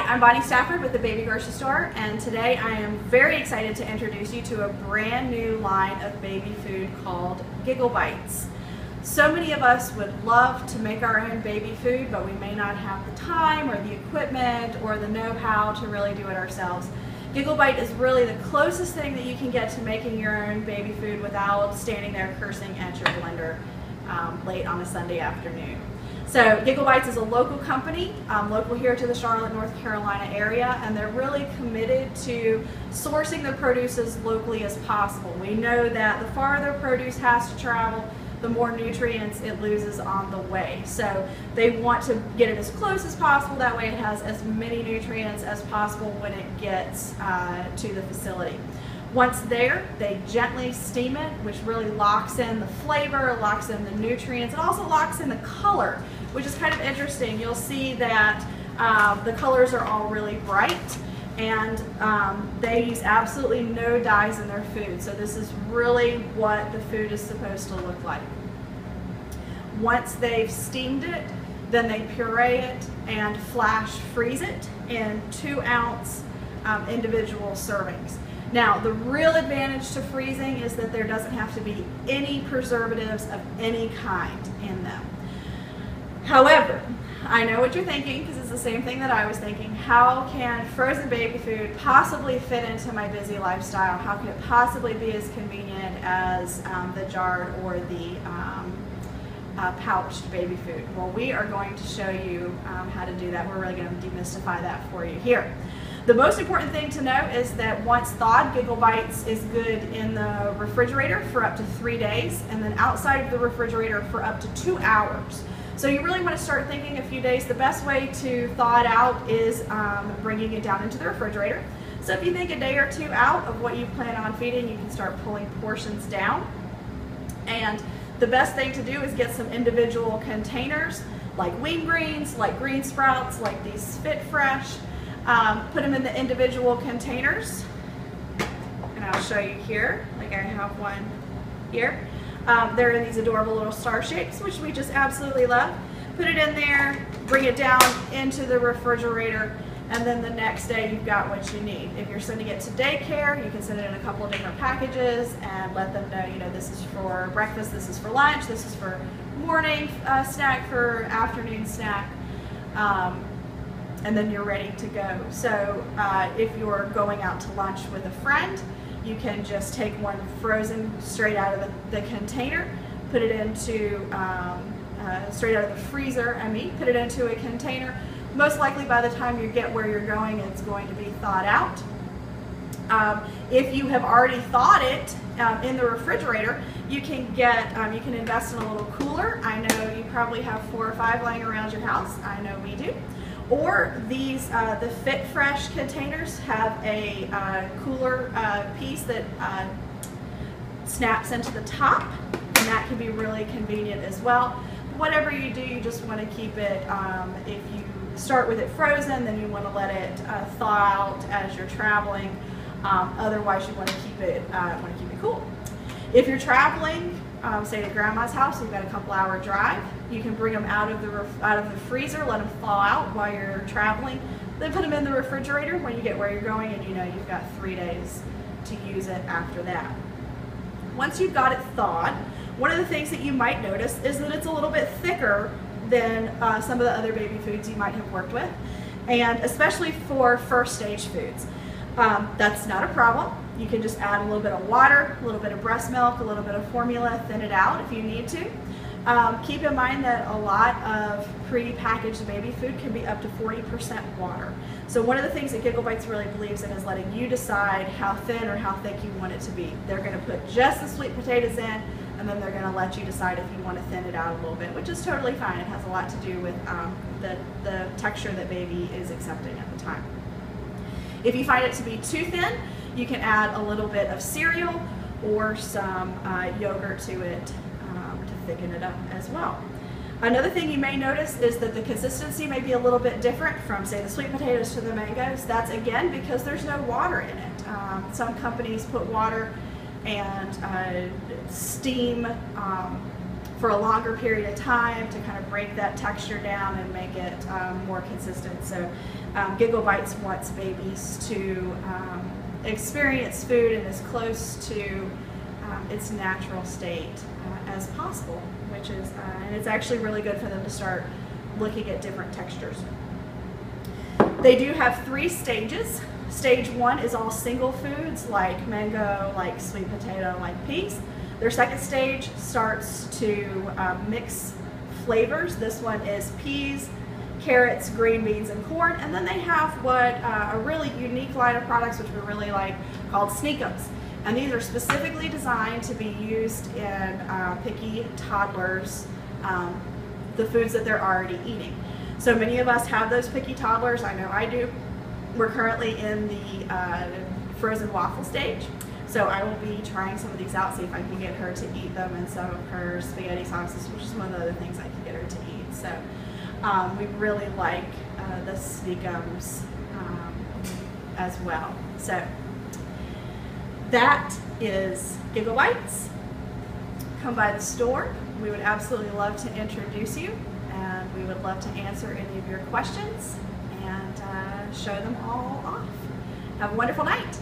I'm Bonnie Stafford with the Baby Grocery Store, and today I am very excited to introduce you to a brand new line of baby food called Giggle Bites. So many of us would love to make our own baby food, but we may not have the time or the equipment or the know-how to really do it ourselves. Giggle Bite is really the closest thing that you can get to making your own baby food without standing there cursing at your blender late on a Sunday afternoon. So Giggle Bites is a local company, local here to the Charlotte, North Carolina area, and they're really committed to sourcing their produce as locally as possible. We know that the farther produce has to travel, the more nutrients it loses on the way. So they want to get it as close as possible, that way it has as many nutrients as possible when it gets to the facility. Once there, they gently steam it, which really locks in the flavor, locks in the nutrients. It also locks in the color, which is kind of interesting. You'll see that the colors are all really bright, and they use absolutely no dyes in their food. So this is really what the food is supposed to look like. Once they've steamed it, then they puree it and flash freeze it in 2-ounce individual servings. Now, the real advantage to freezing is that there doesn't have to be any preservatives of any kind in them. However, I know what you're thinking, because it's the same thing that I was thinking. How can frozen baby food possibly fit into my busy lifestyle? How can it possibly be as convenient as the jarred or the pouched baby food? Well, we are going to show you how to do that. We're really going to demystify that for you here. The most important thing to know is that once thawed, Giggle Bites is good in the refrigerator for up to 3 days, and then outside of the refrigerator for up to 2 hours. So you really want to start thinking a few days. The best way to thaw it out is bringing it down into the refrigerator. So if you think a day or 2 out of what you plan on feeding, you can start pulling portions down. And the best thing to do is get some individual containers, like wing greens, like green sprouts, like these Fit Fresh. Put them in the individual containers, and I'll show you here, like I have one here. They're in these adorable little star shapes, which we just absolutely love. Put it in there, bring it down into the refrigerator, and then the next day you've got what you need. If you're sending it to daycare, you can send it in a couple of different packages and let them know, you know, this is for breakfast, this is for lunch, this is for morning snack, for afternoon snack. And then you're ready to go. So if you're going out to lunch with a friend, you can just take one frozen straight out of the container, put it into, straight out of the freezer, put it into a container. Most likely by the time you get where you're going, it's going to be thawed out. If you have already thawed it in the refrigerator, you can get, you can invest in a little cooler. I know you probably have 4 or 5 laying around your house. I know we do. Or these, the Fit Fresh containers have a cooler piece that snaps into the top, and that can be really convenient as well. Whatever you do, you just want to keep it, if you start with it frozen, then you want to let it thaw out as you're traveling. Otherwise, you want to keep it cool. If you're traveling, say to grandma's house, you've got a couple-hour drive, you can bring them out of the freezer, let them thaw out while you're traveling, then put them in the refrigerator when you get where you're going, and you know you've got 3 days to use it after that. Once you've got it thawed, one of the things that you might notice is that it's a little bit thicker than some of the other baby foods you might have worked with, and especially for first stage foods. That's not a problem. You can just add a little bit of water, a little bit of breast milk, a little bit of formula, thin it out if you need to. Keep in mind that a lot of pre-packaged baby food can be up to 40% water. So one of the things that Giggle Bites really believes in is letting you decide how thin or how thick you want it to be. They're going to put just the sweet potatoes in, and then they're going to let you decide if you want to thin it out a little bit, which is totally fine. It has a lot to do with the texture that baby is accepting at the time. If you find it to be too thin, you can add a little bit of cereal or some yogurt to it to thicken it up as well. Another thing you may notice is that the consistency may be a little bit different from, say, the sweet potatoes to the mangoes. That's again because there's no water in it. Some companies put water and steam for a longer period of time to kind of break that texture down and make it more consistent. So Giggle Bites wants babies to experience food in as close to its natural state as possible, which is, and it's actually really good for them to start looking at different textures. They do have 3 stages. Stage 1 is all single foods like mango, like sweet potato, like peas. Their second stage starts to mix flavors. This one is peas, carrots, green beans, and corn. And then they have what a really unique line of products, which we really like, called Sneakums. And these are specifically designed to be used in picky toddlers, the foods that they're already eating. So many of us have those picky toddlers. I know I do. We're currently in the frozen waffle stage. So I will be trying some of these out, see if I can get her to eat them, and some of her spaghetti sauces, which is one of the other things I can get her to eat. So we really like the Sneakums as well. So that is Giggle Bites. Come by the store. We would absolutely love to introduce you, and we would love to answer any of your questions and show them all off. Have a wonderful night.